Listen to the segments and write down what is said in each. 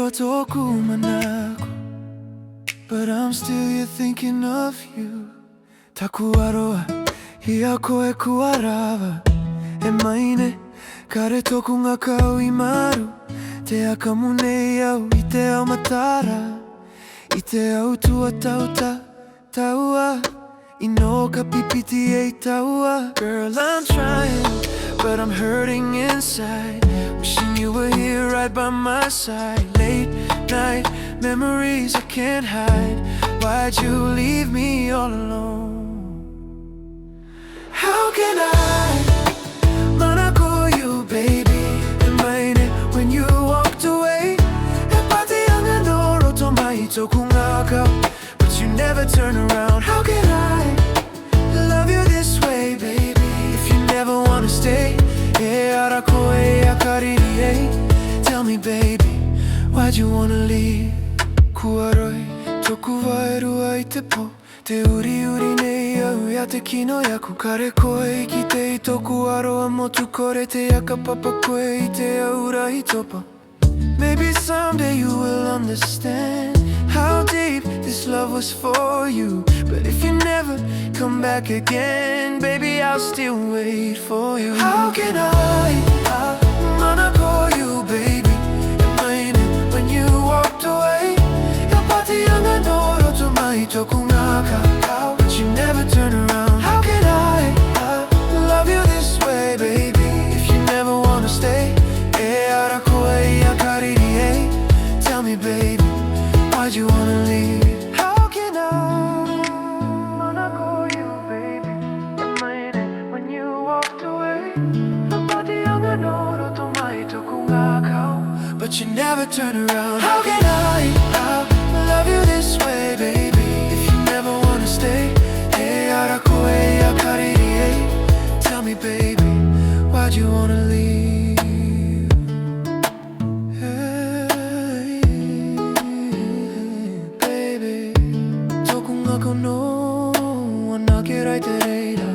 wa tōku manaku, but I'm still here thinking of you. Taku aroa, hia koe kuarawa. E maine, kare tōku ngā kau I maru. Te akamu nei au I te ao matara, I te au tua taua, I no ka pipiti e taua. Girl, I'm trying, but I'm hurting inside, wishing you were here right by my side. Late night memories I can't hide. Why'd you leave me all alone? How can I mana call you baby? And mine when you walked away. E pati anga no roto mai tōku ngā kau, but you never turn around. How can I love you this way, baby, if you never wanna stay? E ara koe e akariri e. Tell me, baby, why'd you wanna leave? Kua roi, tōku wairua I te po. Te uri uri nei au ia te kino yaku. Kare koe ki te I tōku aroa motu kore te aka papa koe I te aura I topa. Maybe someday you will understand how deep this love was for you. But if you never come back again, baby, I'll still wait for you. How can I mana call you baby? And mine when you walked away. Ka pati anga no roto mai tōku ngā kau, but you never turn around. How can I love you this way, baby, if you never wanna stay? E ara koe I akariri e. Tell me, baby, why'd you wanna leave? How can I mana call you baby? And mine when you walked away. Ka pati anga no roto mai tōku ngā kau, but you never turn around. How can I love you this way, baby, if you never wanna stay? E ara koe I akariri e. Tell me, baby, why'd you wanna leave? Hey, baby, tōku ngako no anake rai te reira,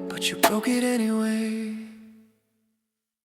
but you broke it anyway.